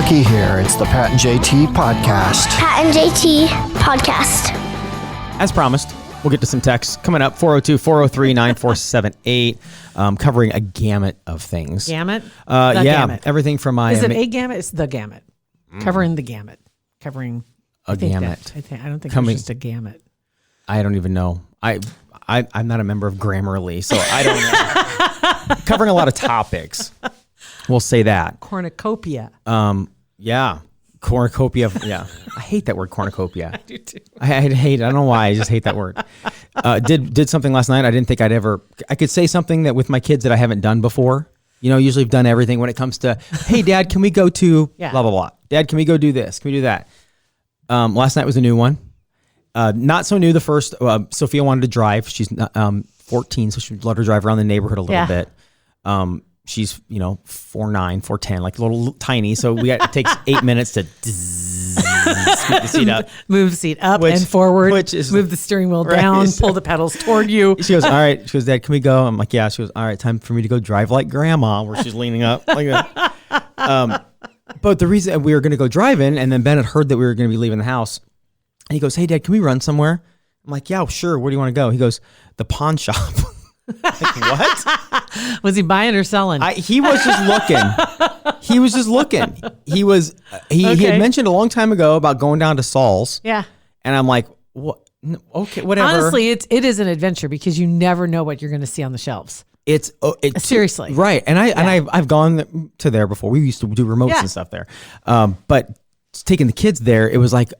Rookie here. It's the Pat and JT podcast. Pat and JT podcast. As promised, we'll get to some texts coming up. 402-403-9478, covering a gamut of things. Gamut? Gamut. Everything from my... Is it a gamut? It's the gamut. Covering the gamut. Covering... A gamut. I don't think it's just a gamut. I don't even know. I'm not a member of Grammarly, so I don't know. Covering a lot of topics. We'll say that. Cornucopia. Yeah. Cornucopia. Yeah. I hate that word, cornucopia. I do too. I hate it. I don't know why. I just hate that word. Did something last night I didn't think I could say something that with my kids that I haven't done before. You know, usually I've done everything when it comes to, hey, Dad, can we go to blah, blah, blah. Dad, can we go do this? Can we do that? Last night was a new one. Not so new. The first, Sophia wanted to drive. She's 14, so she let her drive around the neighborhood a little bit. She's, 4'9", 4'10", like a little tiny. So it takes 8 minutes to scoot the seat up. Move the seat up and forward. Move the steering wheel down. Pull the pedals toward you. She goes, all right. She goes, Dad, can we go? I'm like, yeah. She goes, all right, time for me to go drive like Grandma, where she's leaning up like that. But the reason we were going to go driving, and then Ben had heard that we were going to be leaving the house. And he goes, hey, Dad, can we run somewhere? I'm like, yeah, sure. Where do you want to go? He goes, the pawn shop. Like, what? Was he buying or selling? He was just looking. He was just looking. He had mentioned a long time ago about going down to Saul's. Yeah. And I'm like, what? Okay, whatever. Honestly, it is an adventure because you never know what you're going to see on the shelves. Seriously. Right. And I've gone to there before. We used to do remotes and stuff there. But taking the kids there, it was like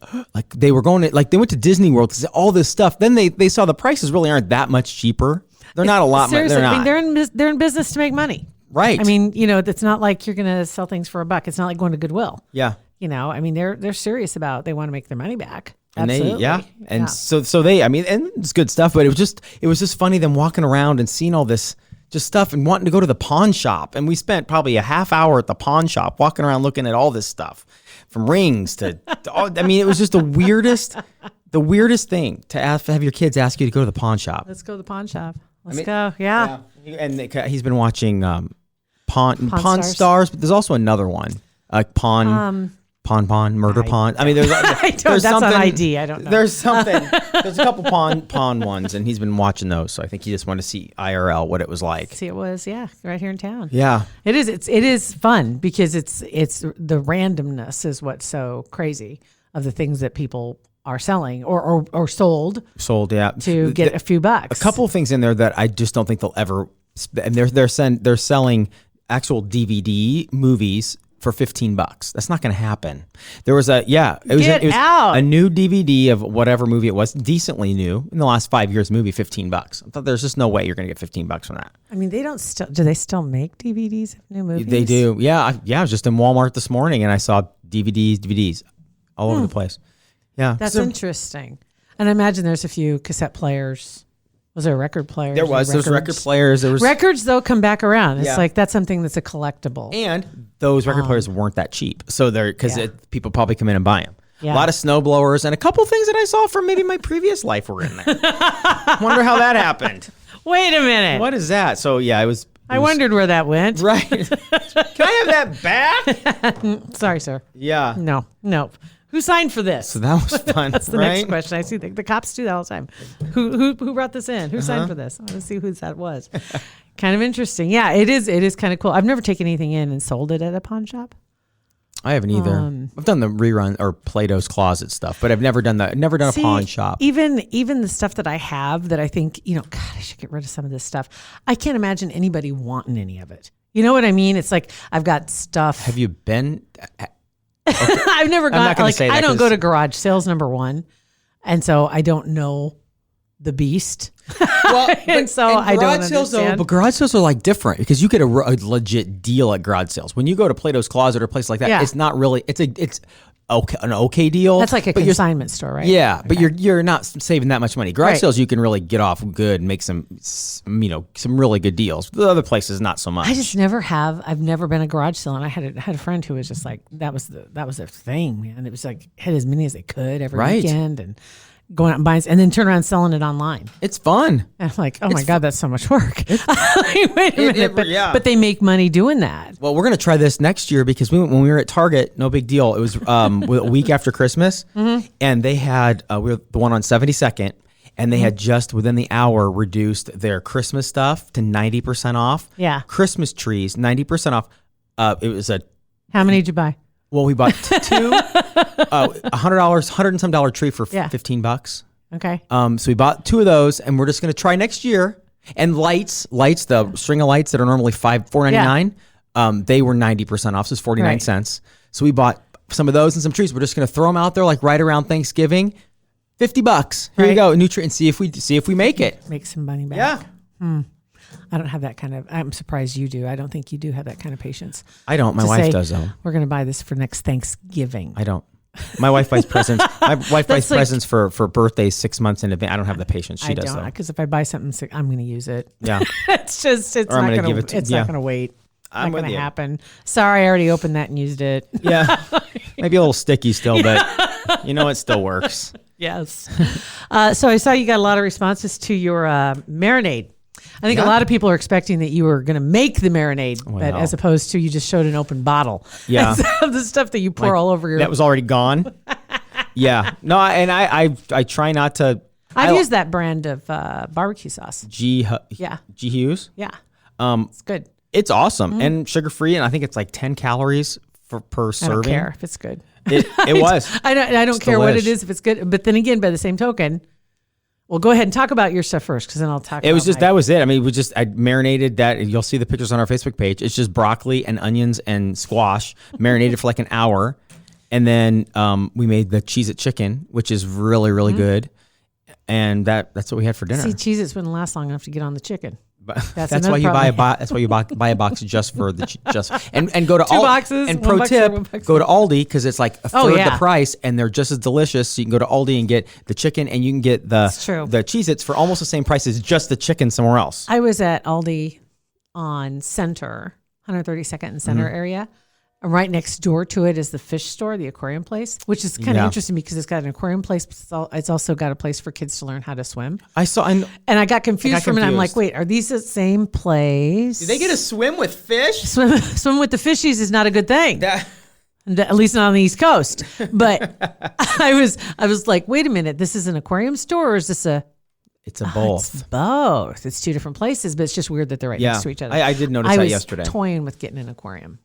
they were going to, they went to Disney World because all this stuff. Then they saw the prices really aren't that much cheaper. They're not a lot. Seriously, they're not. I mean, they're in business to make money. Right. I mean, it's not like you're going to sell things for $1. It's not like going to Goodwill. Yeah. I mean, they're serious about, they want to make their money back. And Absolutely. So they, I mean, and it's good stuff, but it was just funny them walking around and seeing all this just stuff and wanting to go to the pawn shop. And we spent probably a half hour at the pawn shop walking around looking at all this stuff, from rings to I mean, it was just the weirdest thing to have your kids ask you to go to the pawn shop. Let's go to the pawn shop. Let's go. Yeah. And he's been watching Pawn Stars, but there's also another one, Pawn, Murder Pawn. I mean, there's that's on ID. I don't know. There's something. There's a couple pawn ones, and he's been watching those. So I think he just wanted to see IRL what it was like. See, it was right here in town. Yeah, it is. It is fun because it's the randomness is what's so crazy of the things that people are selling or sold, yeah, to get a few bucks. A couple of things in there that I just don't think they'll ever. And they're selling actual DVD movies for $15. That's not going to happen. There was it was a new DVD of whatever movie it was, decently new in the last 5 years. Movie $15. I thought there's just no way you're going to get $15 from that. I mean, do they still make DVDs of new movies? They do. Yeah. I was just in Walmart this morning and I saw DVDs all over the place. Yeah. That's interesting. And I imagine there's a few cassette players. Was there a record player? There was record players. There was records, though, come back around. It's like that's something that's a collectible. And those record players weren't that cheap. So people probably come in and buy them. Yeah. A lot of snowblowers and a couple things that I saw from maybe my previous life were in there. Wonder how that happened. Wait a minute. What is that? So it was. I wondered where that went. Right. Can I have that back? Sorry, sir. Yeah. No. Who signed for this? So that was fun. That's the next question. I see the cops do that all the time. Who brought this in? Who signed for this? I want to see who that was. Kind of interesting. Yeah, it is. It is kind of cool. I've never taken anything in and sold it at a pawn shop. I haven't either. I've done the rerun or Plato's Closet stuff, but I've never done that. Never done a pawn shop. Even the stuff that I have that I think, God, I should get rid of some of this stuff. I can't imagine anybody wanting any of it. You know what I mean? It's like I've got stuff. Have you been? Okay. I've never gone. I don't go to garage sales, number one, and so I don't know the beast. Well, and so I don't understand. But garage sales are different because you get a legit deal at garage sales. When you go to Plato's Closet or a place like that, it's not really. It's an okay deal. That's like a consignment store, right? Yeah, okay. But you're not saving that much money. Garage sales, you can really get off good and make some really good deals. The other places, not so much. I just never have. I've never been a garage sale, and I had a friend who was just like that was their thing, man. It was like had as many as they could every weekend, and going out and buying, and then turn around selling it online. It's fun. And I'm like, oh my God, that's so much work. Like, wait a minute, but they make money doing that. Well, we're going to try this next year because when we were at Target, no big deal. It was a week after Christmas, and they had we were the one on 72nd, and they had just within the hour reduced their Christmas stuff to 90% off. Yeah, Christmas trees 90% off. It was a. How many did you buy? Well, we bought two, $100 and some dollar tree for $15. Okay. So we bought 2 of those, and we're just going to try next year. And lights, the string of lights that are normally $4.99, they were 90% off, so it's 49 cents. So we bought some of those and some trees. We're just going to throw them out there like right around Thanksgiving. $50. Here you go, a new tree, and see if we make it. Make some money back. Yeah. I don't have that kind of. I'm surprised you do. I don't think you do have that kind of patience. I don't. My wife does though. We're going to buy this for next Thanksgiving. I don't. My wife buys presents. My wife buys presents for birthdays 6 months in advance. I don't have the patience she does. I don't, because if I buy something, I'm going to use it. Yeah. It's not going to wait. I'm not going to happen. Sorry, I already opened that and used it. Yeah. Maybe a little sticky still, but it still works. Yes. So I saw you got a lot of responses to your marinade. I think a lot of people are expecting that you were going to make the marinade, but as opposed to you just showed an open bottle. Yeah. The stuff that you pour all over your... That was already gone. Yeah. No, and I try not to... I've used that brand of barbecue sauce. G Hughes? Yeah. It's good. It's awesome and sugar-free, and I think it's like 10 calories per serving. I don't care if it's good. It was. I don't care what it is if it's good. But then again, by the same token... Well, go ahead and talk about your stuff first, because then I'll talk. That was it. I mean, I marinated that. You'll see the pictures on our Facebook page. It's just broccoli and onions and squash marinated for like an hour, and then we made the Cheez-It chicken, which is really really good, and that's what we had for dinner. See, Cheez-Its wouldn't last long enough to get on the chicken. That's why you buy a box. That's why you buy a box just for the and go to 2 boxes. And pro tip, go to Aldi because it's like a third the price, and they're just as delicious. So you can go to Aldi and get the chicken, and you can get the Cheez-Its for almost the same price as just the chicken somewhere else. I was at Aldi on Center, 132nd and Center area. And right next door to it is the fish store, the aquarium place, which is kind of interesting because it's got an aquarium place, but it's also got a place for kids to learn how to swim. And I got confused from it. I'm like, wait, are these the same place? Do they get to swim with fish? Swim with the fishies is not a good thing. At least not on the East Coast. But I was like, wait a minute, this is an aquarium store, or is this a... It's a both. It's both. It's 2 different places, but it's just weird that they're right next to each other. I did notice that yesterday. I was toying with getting an aquarium.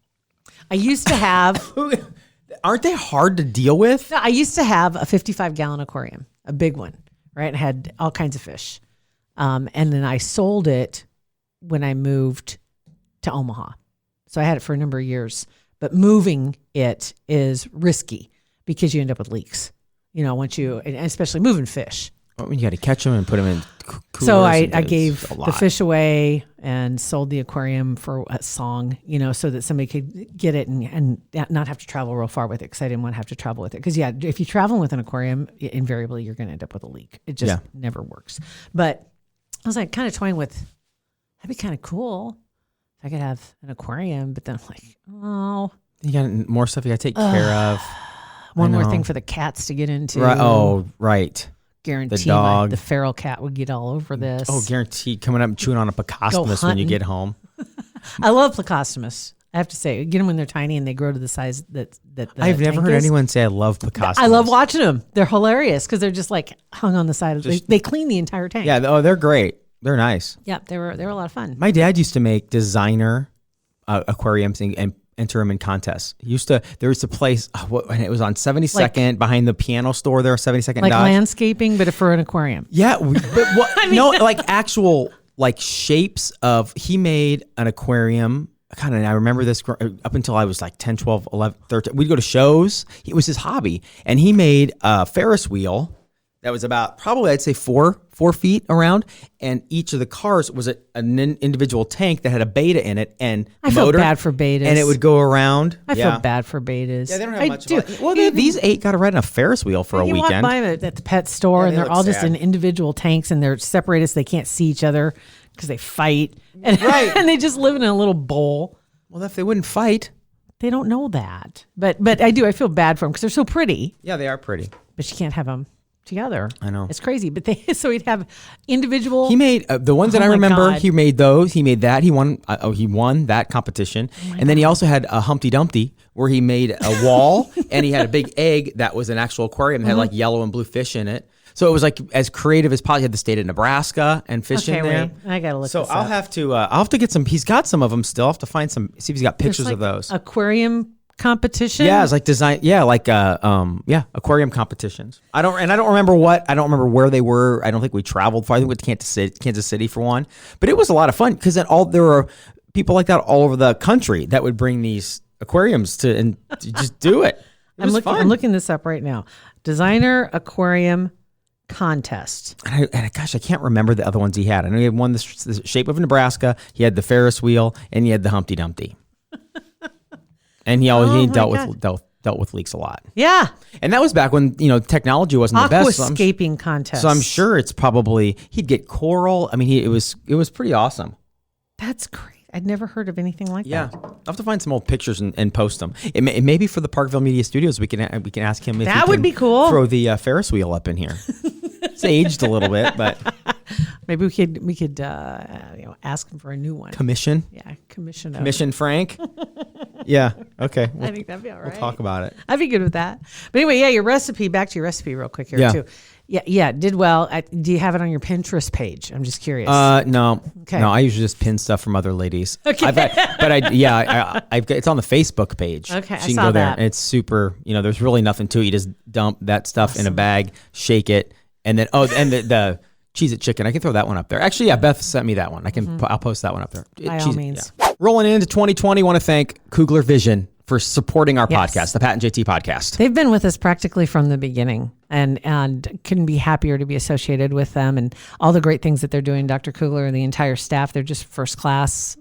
I used to have... Aren't they hard to deal with? No, I used to have a 55-gallon aquarium, a big one, right? It had all kinds of fish. And then I sold it when I moved to Omaha. So I had it for a number of years. But moving it is risky because you end up with leaks, and especially moving fish. Well, you got to catch them and put them in coolers. So I gave the fish away and sold the aquarium for a song, so that somebody could get it and not have to travel real far with it, because I didn't want to have to travel with it. Because, if you travel with an aquarium, invariably you're going to end up with a leak. It just never works. But I was like kind of toying with, that'd be kind of cool if I could have an aquarium. But then I'm like, oh. You got more stuff you got to take care of. One more thing for the cats to get into. Right. Oh, right. Guarantee the dog. The feral cat would get all over this. Oh, guaranteed coming up and chewing on a Plecostomus when you get home. I love Plecostomus. I have to say, get them when they're tiny and they grow to the size that I've never heard anyone say I love Plecostomus. I love watching them. They're hilarious because they're just like hung on the side of they clean the entire tank. Yeah. Oh, they're great. They're nice. Yeah, they were a lot of fun. My dad used to make designer aquariums and enter them in contests. There was a place, and it was on 72nd behind the piano store there, 72nd like Dodge. Landscaping, but for an aquarium. Yeah, but no, like actual shapes of. He made an aquarium. I remember this up until I was like 10, 12, 11, 13. We'd go to shows. It was his hobby, and he made a Ferris wheel that was about probably I'd say 4 feet around, and each of the cars was an individual tank that had a beta in it and I feel bad for betas, and it would go around. I feel bad for betas. Yeah, they don't have much. Well, these 8 got to ride on a Ferris wheel for a weekend. You walk by them at the pet store, and they're all just in individual tanks, and they're separated so they can't see each other because they fight, and they just live in a little bowl. Well, if they wouldn't fight, they don't know that. But I feel bad for them because they're so pretty. Yeah, they are pretty, but you can't have them together. I know. It's crazy. But so he'd have individual. He made the ones that I my remember. God. He made those. He made that. He won. He won that competition. And then he also had a Humpty Dumpty where he made a wall and he had a big egg that was an actual aquarium that had like yellow and blue fish in it. So it was like as creative as possible. He had the state of Nebraska and fish in there. Wait. I gotta look. So this I'll up. have to get some. He's got some of them still. I'll have to find some. See if he's got pictures There's of those. aquarium competition. Yeah, it's like design. Yeah, like aquarium competitions. I don't remember where they were. I don't think we traveled far. I think we went to Kansas City for one. But it was a lot of fun because there were people like that all over the country that would bring these aquariums to just do it. I'm looking this up right now. Designer Aquarium Contest. And gosh, I can't remember the other ones he had. I know he had one the shape of Nebraska. He had the Ferris wheel, and he had the Humpty Dumpty. And he dealt with leaks a lot. Yeah, and that was back when technology wasn't the best. Aquascaping contest. So I'm sure it's probably he'd get coral. I mean, it was pretty awesome. That's great. I'd never heard of anything like that. I'll have to find some old pictures and post them. It may be for the Parkville Media Studios. We can ask him if that he would can be cool. Throw the Ferris wheel up in here. It's aged a little bit, but maybe we could ask him for a new one. Commission. Yeah, commission Frank. Yeah. Okay. I think that'd be all right. We'll talk about it. I'd be good with that. But anyway, your recipe. Back to your recipe, real quick here too. Yeah, did well. Do you have it on your Pinterest page? I'm just curious. No. Okay. No, I usually just pin stuff from other ladies. Okay. I've got, it's on the Facebook page. Okay, so you can go there. And it's super, there's really nothing to it. You just dump that stuff in a bag, shake it, and then, the Cheez-It chicken. I can throw that one up there. Actually, yeah, Beth sent me that one. I'll post that one up there. By all means. Yeah. Rolling into 2020, want to thank Kugler Vision for supporting our podcast, the Pat and JT podcast. They've been with us practically from the beginning and couldn't be happier to be associated with them and all the great things that they're doing. Dr. Kugler and the entire staff, they're just first class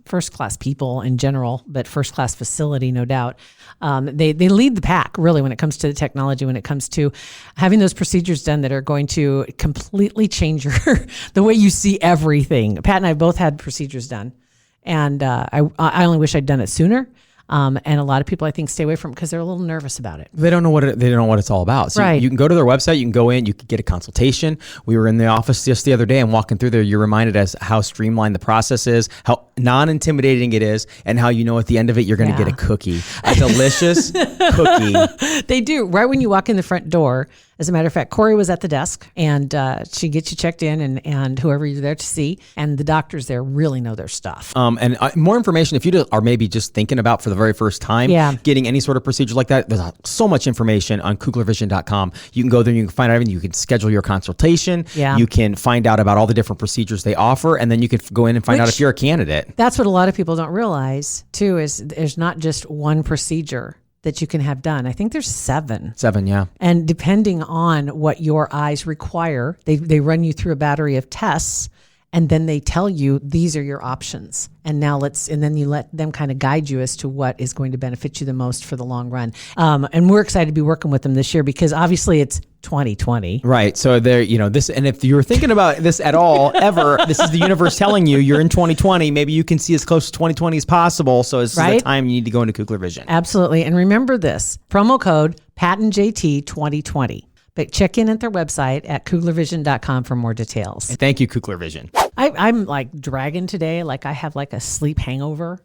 people in general, but first class facility, no doubt. They lead the pack really when it comes to the technology, when it comes to having those procedures done that are going to completely change the way you see everything. Pat and I both had procedures done, and I only wish I'd done it sooner. And a lot of people, I think, stay away from it because they're a little nervous about it. They don't know what it's all about. So right. You can go to their website. You can go in. You can get a consultation. We were in the office just the other day and walking through there. You're reminded as how streamlined the process is, how non-intimidating it is, and how at the end of it you're going to get a cookie, a delicious cookie. They do. Right when you walk in the front door. As a matter of fact, Corey was at the desk, and she gets you checked in, and whoever you're there to see, and the doctors there really know their stuff. And more information, if you are maybe just thinking about for the very first time getting any sort of procedure like that, there's so much information on kuglervision.com. You can go there, you can find out everything. You can schedule your consultation. Yeah. You can find out about all the different procedures they offer, and then you can go in and find out if you're a candidate. That's what a lot of people don't realize, too, is there's not just one procedure that you can have done. I think there's 7. 7, yeah. And depending on what your eyes require, they run you through a battery of tests, and then they tell you these are your options. And then you let them kind of guide you as to what is going to benefit you the most for the long run. And we're excited to be working with them this year because obviously it's 2020. Right. So there, this, and if you're thinking about this at all, ever, this is the universe telling you you're in 2020. Maybe you can see as close to 2020 as possible. So this is the time you need to go into Kugler Vision. Absolutely. And remember this, promo code PatandJT 2020. But check in at their website at kuglervision.com for more details. And thank you, Kugler Vision. I'm like dragging today. Like I have like a sleep hangover.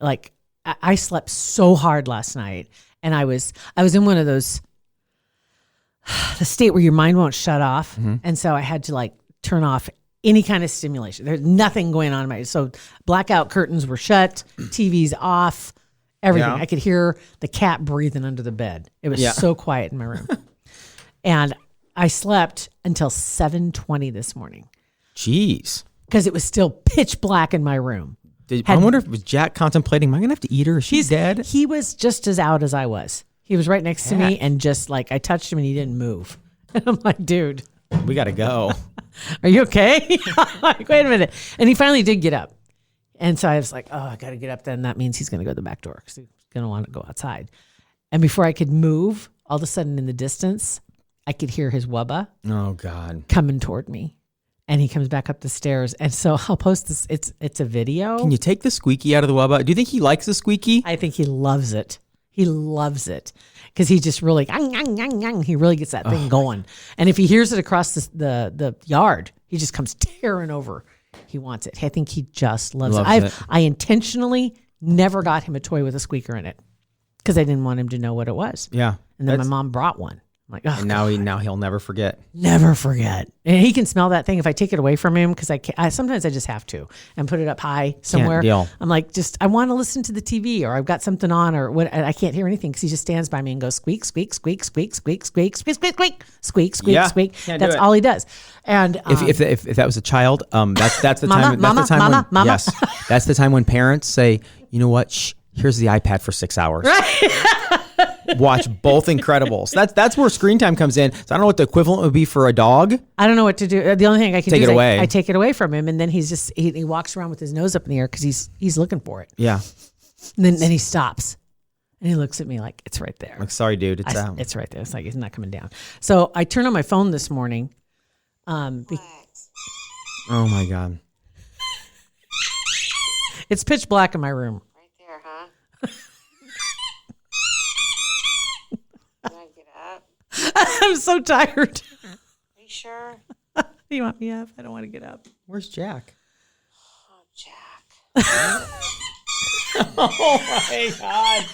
Like I slept so hard last night, and I was in one of those, the state where your mind won't shut off. Mm-hmm. And so I had to like turn off any kind of stimulation. There's nothing going on in my, so blackout curtains were shut, TV's off, everything. I could hear the cat breathing under the bed. It was so quiet in my room. And I slept until 7:20 this morning. Jeez. Because it was still pitch black in my room. I wonder if was Jack contemplating, am I going to have to eat her? Is she dead? He was just as out as I was. He was right next to me, and just like I touched him and he didn't move. And I'm like, dude. We got to go. Are you okay? I'm like, wait a minute. And he finally did get up. And so I was like, oh, I got to get up then. That means he's going to go to the back door because he's going to want to go outside. And before I could move, all of a sudden in the distance, I could hear his wubba. Oh, God. Coming toward me. And he comes back up the stairs. And so I'll post this. It's a video. Can you take the squeaky out of the wubba? Do you think he likes the squeaky? I think he loves it. He loves it because he just really, he really gets that thing going. And if he hears it across the yard, he just comes tearing over. He wants it. I think he just loves it. I intentionally never got him a toy with a squeaker in it because I didn't want him to know what it was. Yeah. And then my mom brought one. I'm like, oh, and now he'll never forget. Never forget. And he can smell that thing if I take it away from him because sometimes I just have to and put it up high somewhere. I'm like, I want to listen to the TV or I've got something on or what. I can't hear anything because he just stands by me and goes squeak, squeak, squeak, squeak, squeak, squeak, squeak, squeak, squeak, squeak, squeak, squeak. That's all he does. And if that was a child, that's the time. Yes, that's the time when parents say, you know what? Shh, here's the iPad for 6 hours. Right. Watch both Incredibles. That's where screen time comes in. So I don't know what the equivalent would be for a dog. I don't know what to do. The only thing I can do is I take it away from him, and then he's just he walks around with his nose up in the air because he's looking for it. Yeah. And then he stops, and he looks at me like it's right there. Like, sorry, dude, it's right there. It's like he's not coming down. So I turned on my phone this morning. Oh my God. It's pitch black in my room. Right there, huh? I'm so tired. Are you sure? You want me up? I don't want to get up. Where's Jack? Oh, Jack. Oh my God.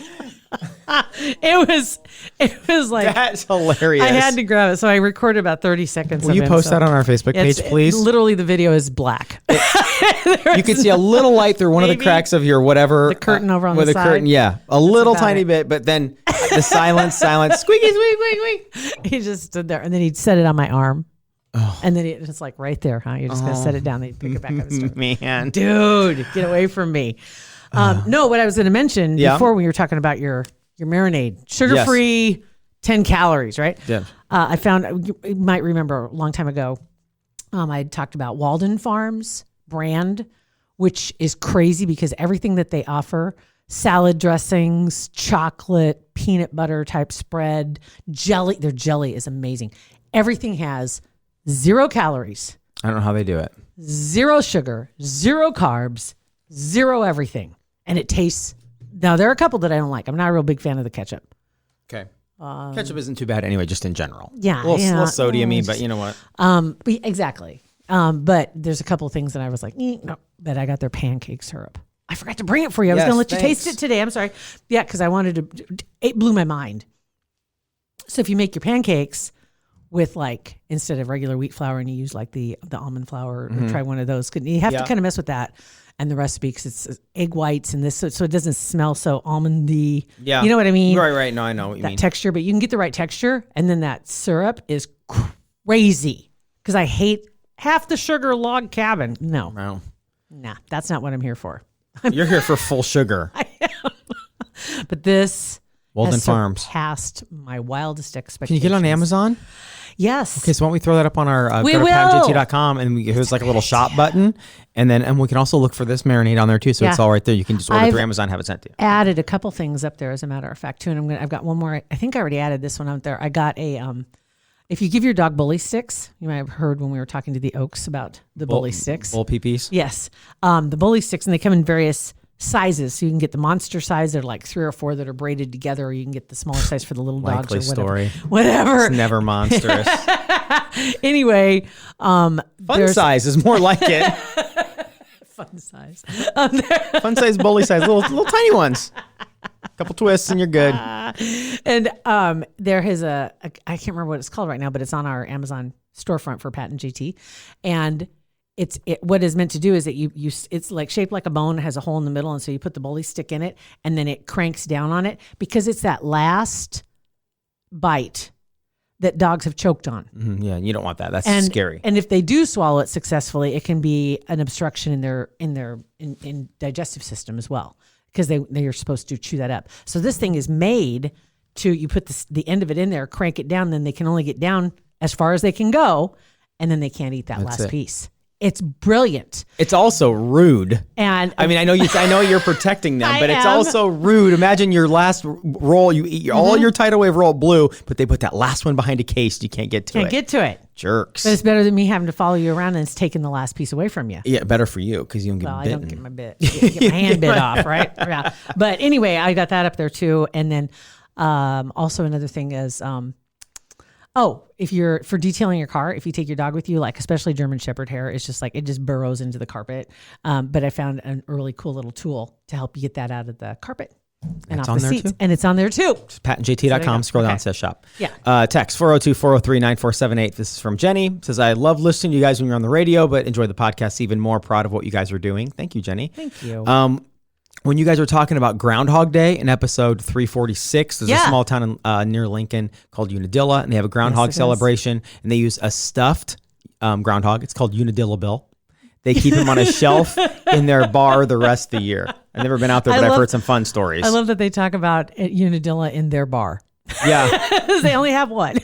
It was like that's hilarious. I had to grab it, so I recorded about 30 seconds. Will you post that on our Facebook page, please? Literally, the video is black. You can see a little light through one of the cracks of your whatever the curtain over on the side. Curtain, yeah, a little tiny bit, but then the silence, squeaky, squeak, squeak, squeak. He just stood there, and then he'd set it on my arm. Oh. And then it's like right there, huh? You're just gonna set it down. Then you pick it back up. And Man, dude, get away from me. No, what I was going to mention before when you were talking about your marinade, sugar-free, 10 calories, right? Yeah. I found, you might remember a long time ago, I had talked about Walden Farms brand, which is crazy because everything that they offer, salad dressings, chocolate, peanut butter type spread, jelly, their jelly is amazing. Everything has 0 calories. I don't know how they do it. 0 sugar, 0 carbs, 0 everything. And it tastes, now there are a couple that I don't like. I'm not a real big fan of the ketchup. Okay. Ketchup isn't too bad anyway, just in general. Yeah. A little sodium-y, but you know what? Exactly. But there's a couple of things that I was like, no, but I got their pancake syrup. I forgot to bring it for you. I was going to let you taste it today. I'm sorry. Yeah, because I wanted to, it blew my mind. So if you make your pancakes with like, instead of regular wheat flour and you use like the almond flour, or try one of those. You have to kind of mess with that. And the recipe, because it's egg whites and this, so it doesn't smell so almondy. Yeah. You know what I mean? Right. No, I know what you mean. That texture, but you can get the right texture. And then that syrup is crazy because I hate half the sugar log cabin. No. Nah, that's not what I'm here for. You're here for full sugar. I am. But this Walden Farms surpassed my wildest expectations. Can you get it on Amazon? Yes. Okay, so why don't we throw that up on our we go to will. PatJT.com and there's like a little shop button, and we can also look for this marinade on there too. So it's all right there. You can just order through Amazon, have it sent to you. Added a couple things up there, as a matter of fact, too. And I've got one more. I think I already added this one out there. I got a if you give your dog bully sticks, you might have heard when we were talking to the Oaks about the bully sticks. Bull peepees. Yes, the bully sticks, and they come in various sizes, so you can get the monster size. They're like 3 or 4 that are braided together, or you can get the smaller size for the little dogs. Likely or whatever. story. Whatever. It's never monstrous. Anyway, fun size is more like it. Fun size. Fun size, bully size, little tiny ones. Couple twists and you're good. And there is I can't remember what it's called right now, but it's on our Amazon storefront for Pat and JT, and what is meant to do is that you it's like shaped like a bone, has a hole in the middle, and so you put the bully stick in it, and then it cranks down on it because it's that last bite that dogs have choked on. Mm-hmm, yeah, you don't want that. That's scary. And if they do swallow it successfully, it can be an obstruction in their digestive system as well, because they are supposed to chew that up. So this thing is made to, you put the end of it in there, crank it down, then they can only get down as far as they can go, and then they can't eat that last piece. It's brilliant. It's also rude. And I mean, I know you're protecting them, but it's am. also rude. Imagine your last roll, you eat all your tidal wave roll blue, but they put that last one behind a case. You can't get to it. Can't get to it. Jerks. But it's better than me having to follow you around and it's taking the last piece away from you. Yeah, better for you because you don't get Well, bitten. I don't get my get my hand bit off, right? Yeah. But anyway, I got that up there too. And then also another thing is, if you're for detailing your car, if you take your dog with you, like especially German Shepherd hair, it's just like it just burrows into the carpet. But I found a really cool little tool to help you get that out of the carpet and It's off on the there seats. too? And it's on there too. PatentJT.com. Scroll down, Okay. it says shop. Yeah. Text 402-403-9478. This is from Jenny. Says, I love listening to you guys when you're on the radio, but enjoy the podcast even more. Proud of what you guys are doing. Thank you, Jenny. Thank you. When you guys were talking about Groundhog Day in episode 346, there's a small town near Lincoln called Unadilla, and they have a groundhog celebration, and they use a stuffed groundhog. It's called Unadilla Bill. They keep him on a shelf in their bar the rest of the year. I've never been out there, but I've heard some fun stories. I love that they talk about Unadilla in their bar. Yeah. They only have one.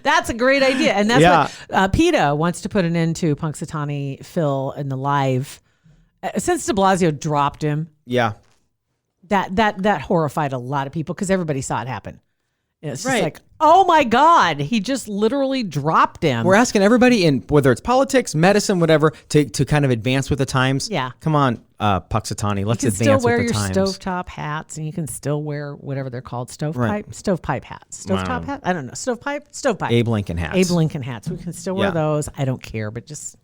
That's a great idea. And that's what PETA wants to put an end to Punxsutawney Phil in the live. Since de Blasio dropped him, that horrified a lot of people because everybody saw it happen. It's just like, oh my God, he just literally dropped him. We're asking everybody in whether it's politics, medicine, whatever, to kind of advance with the times. Yeah. Come on, Punxsutawney, let's advance with the times. You can still wear your stovetop hats, and you can still wear whatever they're called, stovepipe hats. Stovetop hat? I don't know. Stovepipe. Abe Lincoln hats. Abe Lincoln hats. We can still wear those. I don't care, but just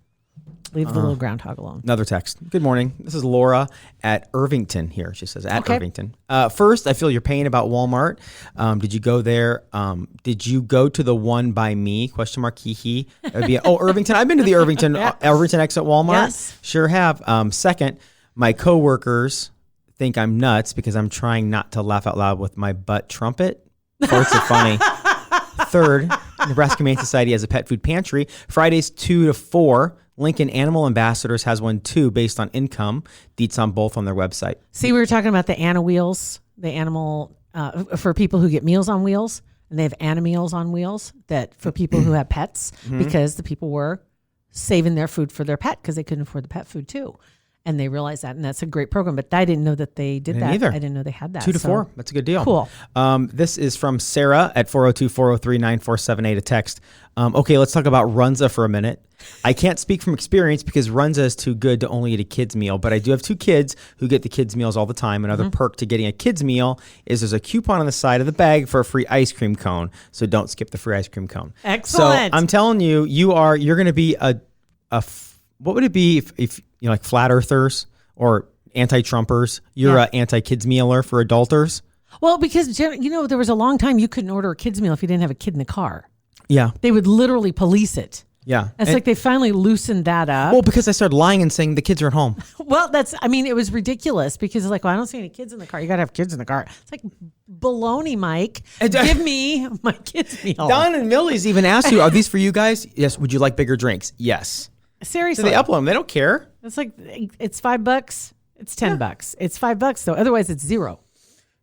leave the little groundhog alone. Another text. Good morning. This is Laura at Irvington here. She says, Irvington. First, I feel your pain about Walmart. Did you go there? Did you go to the one by me? Question mark, hee. That'd be Irvington. I've been to the Irvington exit Walmart. Yes. Sure have. Second, my coworkers think I'm nuts because I'm trying not to laugh out loud with my butt trumpet. Farts are funny. Third, Nebraska Humane Society has a pet food pantry. Fridays 2 to 4. Lincoln Animal Ambassadors has one too, based on income. Deets on both on their website. See, we were talking about the Anna Wheels, the animal for people who get Meals on Wheels, and they have Anna Meals on Wheels that for people who have pets, because the people were saving their food for their pet because they couldn't afford the pet food too. And they realized that, and that's a great program. But I didn't know that they did that. Either. I didn't know they had that. 2 to 4. That's a good deal. Cool. This is from Sarah at 402-403-9478, a text. Okay, let's talk about Runza for a minute. I can't speak from experience because Runza is too good to only eat a kid's meal, but I do have 2 kids who get the kids' meals all the time. Another perk to getting a kid's meal is there's a coupon on the side of the bag for a free ice cream cone, so don't skip the free ice cream cone. Excellent. So I'm telling you, you're going to be what would it be if you know, like flat earthers or anti-Trumpers? You're an anti-kids mealer for adulters. Well, because there was a long time you couldn't order a kid's meal if you didn't have a kid in the car. Yeah. They would literally police it. Yeah. It's like they finally loosened that up. Well, because I started lying and saying the kids are at home. Well, it was ridiculous because it's like, well, I don't see any kids in the car. You got to have kids in the car. It's like, baloney, Mike. Give me my kids meal. Don and Millie's even asked you, are these for you guys? Yes. Would you like bigger drinks? Yes. Seriously. So they upload them. They don't care. It's like, it's $5. It's $10. It's $5 though. Otherwise it's $0.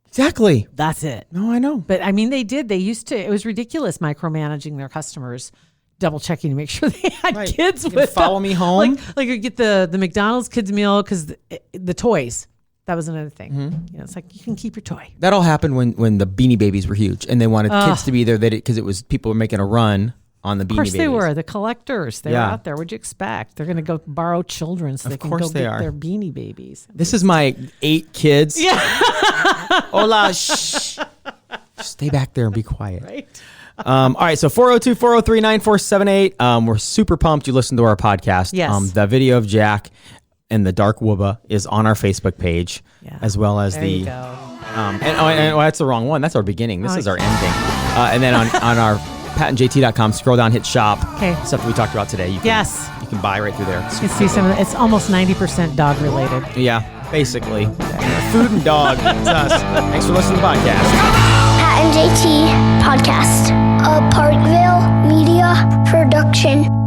Exactly. That's it. No, I know. But they did. They used to, it was ridiculous micromanaging their customers, double checking to make sure they had kids with follow me home. Like you get the McDonald's kids meal because the toys. That was another thing. It's like you can keep your toy. That all happened when the Beanie Babies were huge and they wanted kids to be there because it was people were making a run on the Beanie Babies. Of course they were. The collectors. They were out there. What'd you expect? They're going to go borrow children so they can go get their Beanie Babies. This is my 8 kids. Yeah. Hola. Shh. Stay back there and be quiet. Right. All right, so 402-403-9478. We're super pumped you listened to our podcast. Yes. The video of Jack and the Dark Wooba is on our Facebook page, as well as there you go. And that's the wrong one. That's our beginning. This is our ending. And then on our patentjt.com, scroll down, hit shop. Okay. Stuff that we talked about today. You can buy right through there. You can see some of it's almost 90% dog related. Yeah, basically. Food and dog. It's us. Thanks for listening to the podcast. Pat and JT Podcast, a Parkville Media Production.